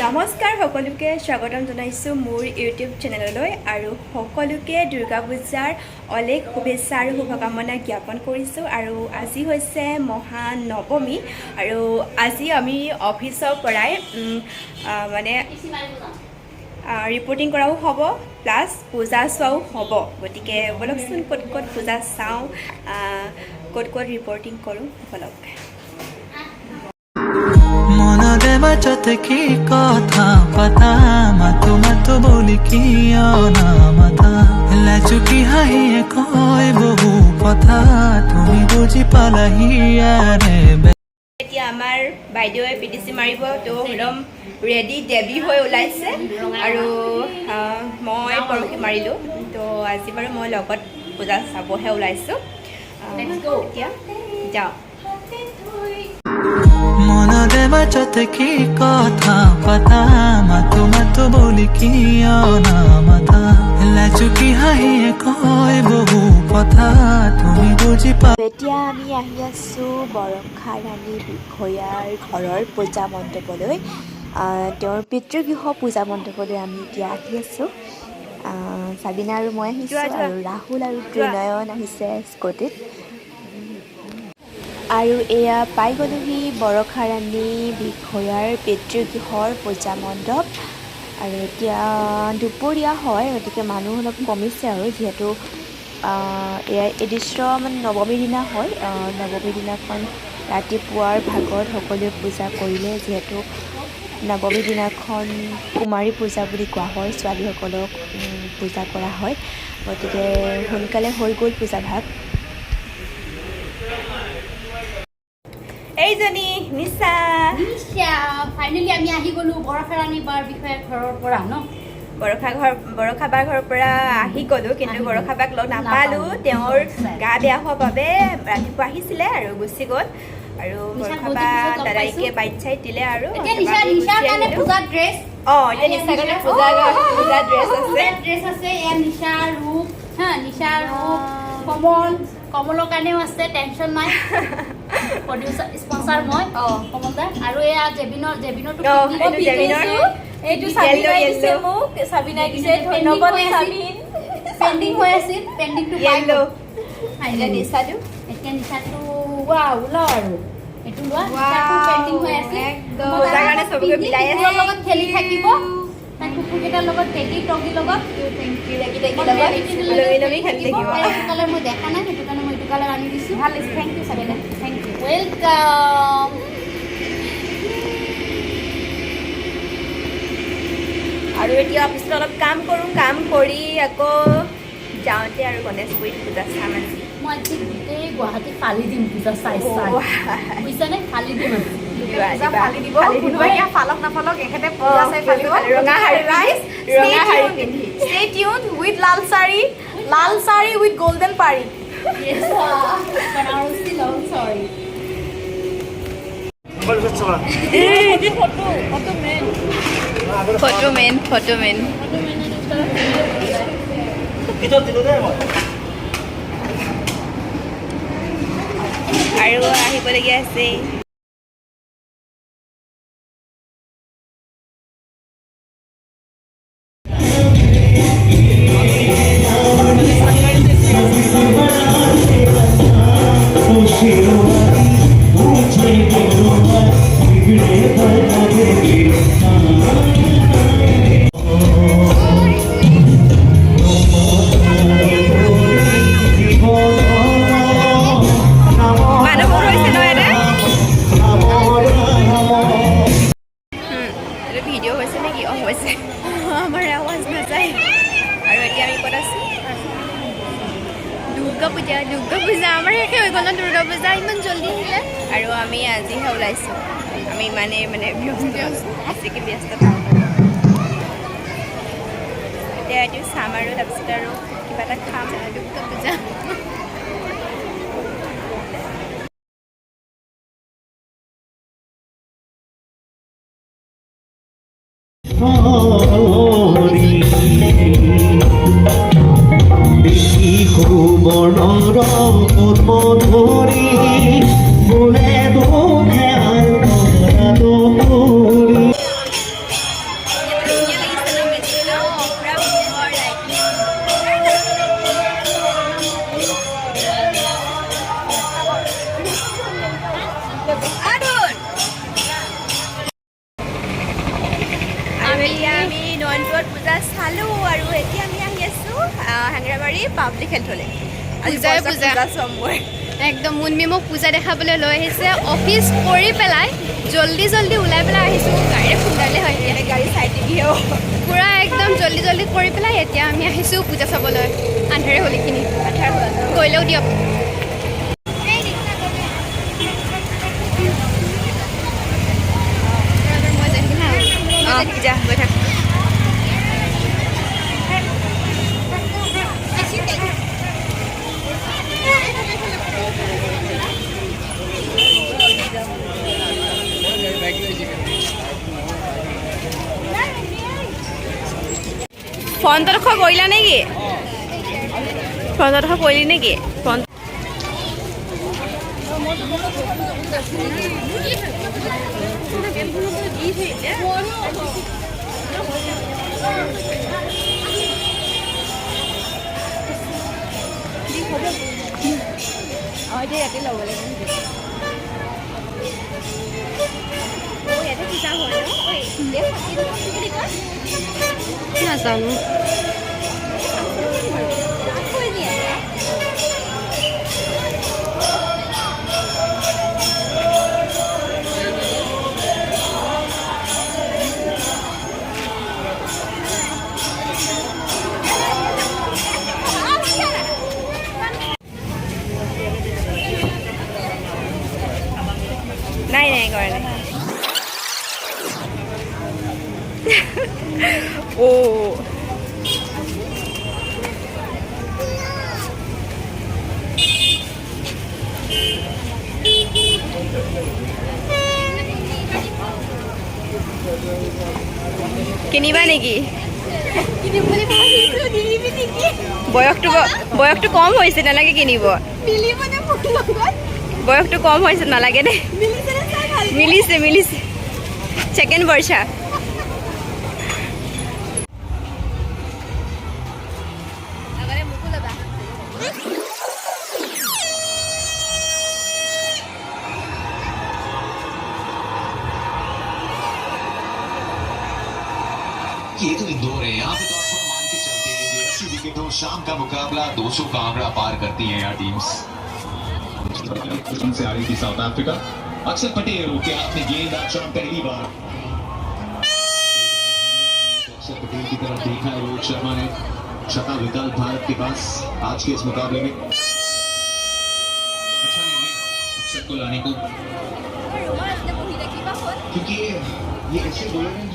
নমস্কাৰ সকলোকে স্বাগতম জনাইছো মোৰ ইউটিউব চেনেললৈ আৰু সকলোকে দুৰ্গা পূজাৰ অলেখ শুভেচ্ছা আৰু শুভকামনা জ্ঞাপন কৰিছোঁ আৰু আজি হৈছে মহানৱমী আৰু আজি আমি অফিচৰ পৰাই মানে ৰিপৰ্টিং কৰাও হ'ব প্লাছ পূজা চোৱাও হ'ব গতিকে বলকচোন ক'ত ক'ত পূজা চাওঁ ক'ত ক'ত ৰিপৰ্টিং কৰোঁ বলক বাজতে কি কথা পাতা মাতো বলি কিয় নামাতা লাজুকি হাঁহিয়ে কয় বহু কথা তুমি বুজি পালাহি এতিয়া আমাৰ বাইদেৱে পিটিচি মাৰিব তো একদম ৰেডি ডেবি হৈ ওলাইছে আৰু মই পৰহি মাৰিলোঁ তো আজি বাৰু মই লগত পূজা চাবহে ওলাইছোঁ এতিয়া যাওঁ মনতে বাজতে কি কথা পাতা মাতো বলি কিয় নামাতা লাজুকি হাঁহিয়ে কয় বহু কথা তুমি বুজি পা এতিয়া আমি আহি আছোঁ বৰষা ৰাণী বিষয়াৰ ঘৰৰ পূজা মণ্ডপলৈ তেওঁৰ পিতৃগৃহ পূজা মণ্ডপলৈ আমি এতিয়া আহি আছোঁ চাবিনা আৰু মই আহিছোঁ আৰু ৰাহুল আৰু ত্ৰিনয়ন আহিছে স্কুটিত আৰু এয়া পাই গ'লোহি বৰষা ৰাণী বিষয়াৰ পিতৃগৃহৰ পূজা মণ্ডপ আৰু এতিয়া দুপৰীয়া হয় গতিকে মানুহ অলপ কমিছে আৰু যিহেতু এয়া এদৃশ্য মানে নৱমীৰ দিনা হয় নৱমীৰ দিনাখন ৰাতিপুৱাৰ ভাগত সকলোৱে পূজা কৰিলে যিহেতু নৱমীৰ দিনাখন কুমাৰী পূজা বুলি কোৱা হয় ছোৱালীসকলক পূজা কৰা হয় গতিকে সোনকালে হৈ গ'ল পূজা ভাগ এইজনী নিশা ফাইনেলি আমি আহি গ'লো বৰষা ৰাণী বাৰ বিষয়ে ঘৰৰ পৰা ন বৰষা বাৰ ঘৰৰ পৰা আহি গ'লোঁ কিন্তু বৰষা বাক লগ নাপালোঁ তেওঁৰ গা বেয়া হোৱাৰ বাবে ৰাতিপুৱা আহিছিলে আৰু গুচি গ'ল আৰু বৰষা বা দাদাইকে বাইক চাইড দিলে আৰু এতিয়া নিশাৰ কাৰণে পূজা ড্ৰেছ এতিয়া নিশাৰ কাৰণে পূজা ড্ৰেছ আছে এয়া নিশাৰ ৰূপ নিশাৰ ৰূপ কমলৰ কাৰণেও আছে টেনশ্যন নাই প্ৰডিউচাৰ স্পন্সৰ মই কমলদা আৰু এয়া জেবিনৰটো এইটো সাবিনাই দিছে মোক সাবিনাই দিছে ধন্যবাদ সাবিন পেন্ডিং হৈ আছিল পেন্ডিংটো পাই গ'ল এতিয়া নিশাটো ৱাও ওলাও আৰু এইটো লোৱা নিশাটো পেন্ডিং হৈ আছিল পূজাৰ কাৰণে চবকে বিলাই আছে লগত খেলি থাকিব তাক কুকুৰকেইটাৰ লগত টেকি টগি লগত লগি খেলি থাকিব এইটো কালাৰ মই দেখা নাই সেইটো কাৰণে মই এইটো কালাৰ আনি দিছোঁ ভাল লাগিছে thank you Sabina thank you welcome আৰু এতিয়া অফিচত অলপ কাম কৰোঁ কাম কৰি আকৌ যাওঁতে আৰু গণেশগুৰিত পূজা চাম আজি মই আজি গোটেই গুৱাহাটী ফালি দিম পূজা চাই বুজিছানে ফালি দিম ফালক নাফালক এখেতে পূজা চাই ফালিব ৰঙা শাৰী পিন্ধি Stay tuned with Lal sari with golden পাৰি ফটো মেন আৰু আহিবলগীয়া আছে ভিডিঅ' হৈছে নেকি হৈছে আমাৰ আৱাজ নাযায় আৰু এতিয়া আমি ক'ত আছোঁ দুৰ্গা পূজা আমাৰ শেষে হৈ গ'ল ন দুৰ্গা পূজা ইমান জল্দি আহিলে আৰু আমি আজিহে ওলাইছোঁ আমি ইমানেই ব্যস্ত বেছিকৈ ব্যস্ত এতিয়া এইটো চাম আৰু তাৰপিছত আৰু কিবা এটা খাম দুৰ্গা পূজা দেখি সুবৰ্ণৰ মধুৰী বোলে দুখে আৰু এতিয়া আমি নয়নপুৰত পূজা চালোঁ আৰু এতিয়া আমি আহি আছোঁ হেঙেৰাবাৰী পাব্লিক হেল্থলৈ। পূজাই পূজা চম মই একদম মুনমি মোক পূজা দেখাবলৈ লৈ আহিছে। অফিচ কৰি পেলাই জল্দি জল্দি ওলাই পেলাই আহিছোঁ। গাড়ীৰে সোনকালে হয় এতিয়া গাড়ী চাই দিবিও পূৰা একদম জল্দি জল্দি কৰি পেলাই এতিয়া আমি আহিছোঁ পূজা চাবলৈ। আন্ধাৰে হ'ল এইখিনি গৈলেও দিয়ক। মই যাই থাকিম হা যা গৈ থাক। ফ্ৰণ্টডোখৰ কৰিলা নেকি? ফ্ৰণ্টডোখৰ কৰিলি নেকি? ফ্ৰণ্ট এতিয়া ইয়াতে ল'ব লাগিব ইয়াতে পূজা হয় ন? নাজানো নাই নাই কৰা নাই অ' কিনিবা নেকি? বয়সটো কম হৈছে নালাগে কিনিব। বয়সটো কম হৈছে নালাগে দে। মিলিছে মিলিছে ছেকেণ্ড বৰ্ষা ये तो इंदौर है। यहाँ पे तो आप थोड़ा मान के चलते हैं कि ऐसी विकेटों शाम का मुकाबला 200 का आंकड़ा पार करती हैं यहाँ टीम्स। से आ रही थी साउथ अफ्रीका। अक्सर पटेल के हाथ में गेंद आज शाम पहली बार अक्सर पटेल की तरफ देखा है रोहित शर्मा ने। छठा विकल्प भारत के पास आज के इस मुकाबले में। अच्छा निर्णय अक्षर को लाने को, क्योंकि ये ऐसे बॉलर हैं जो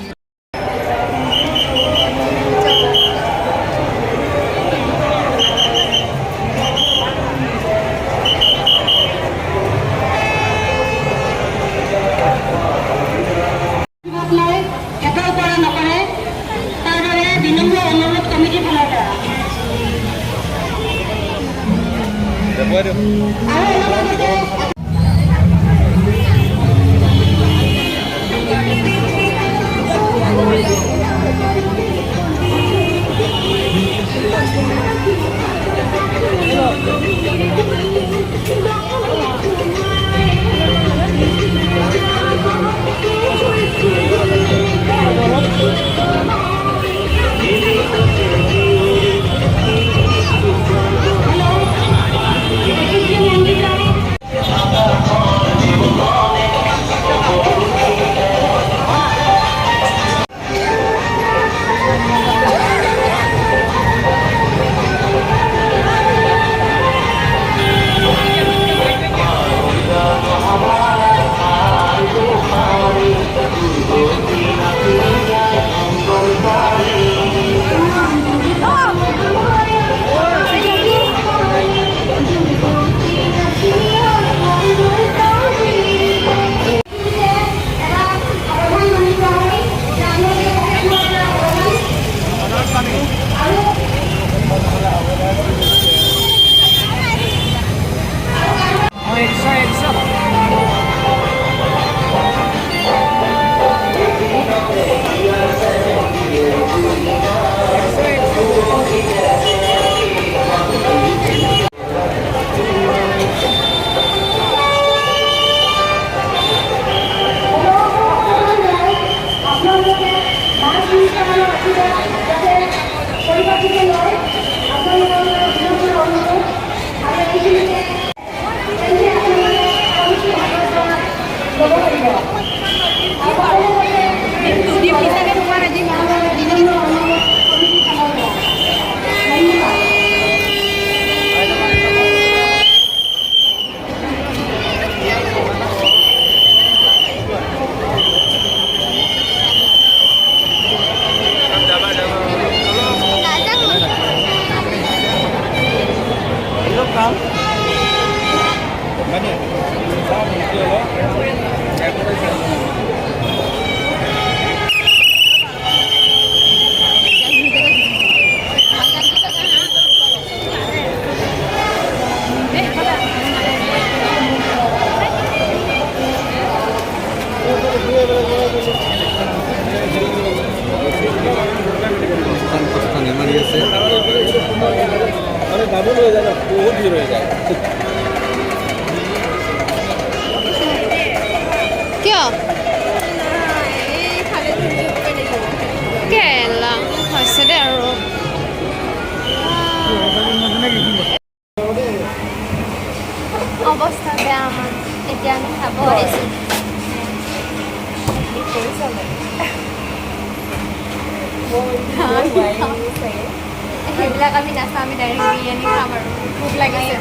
সেইবিলাক আমি নাচাওঁ, আমি ডাইৰেক্ট বিৰিয়ানী খাম আৰু ভোক লাগিছে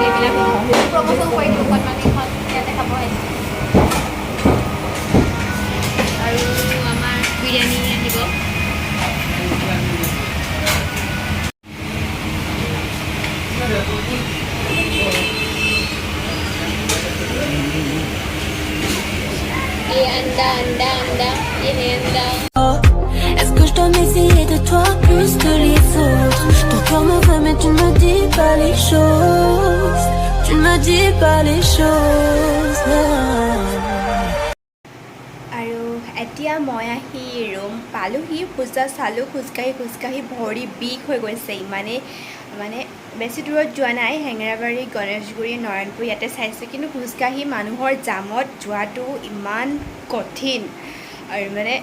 এইবিলাক প্ৰমোচন কৰি দিওঁ অকণমান এখন ইয়াতে খাব আহিছোঁ আৰু আমাৰ বিৰিয়ানী আনিব ये अंडा अंडा अंडा ये है अंडा Est-ce que je dois m'essayer de toi plus que les autres? Ton cœur me veut mais tu ne me dis pas les choses. Tu ne me dis pas les choses. আৰু এতিয়া মই আহি ৰুম পালোহি পূজা চালোঁ খোজকাঢ়ি ভৰি বিষ হৈ গৈছে ইমানেই মানে বেছি দূৰত যোৱা নাই হেঙেৰাবাৰী গণেশগুৰি নয়নপুৰ ইয়াতে চাইছোঁ কিন্তু খোজকাঢ়ি মানুহৰ জামত যোৱাটো ইমান কঠিন আৰু মানে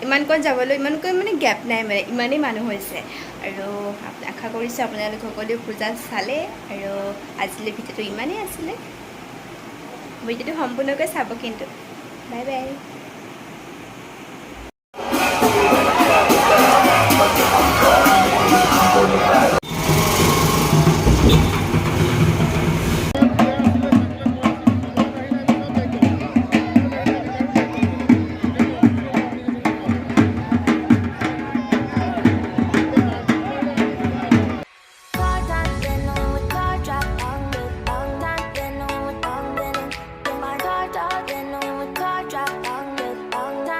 ইমানকণ যাবলৈ ইমানকৈ মানে গেপ নাই মানে ইমানেই মানুহ হৈছে আৰু আশা কৰিছোঁ আপোনালোক সকলোৱে পূজা চালে আৰু আজিলৈ ভিডিঅ'টো ইমানেই আছিলে ভিডিঅ'টো সম্পূৰ্ণকৈ চাব কিন্তু বাই বাই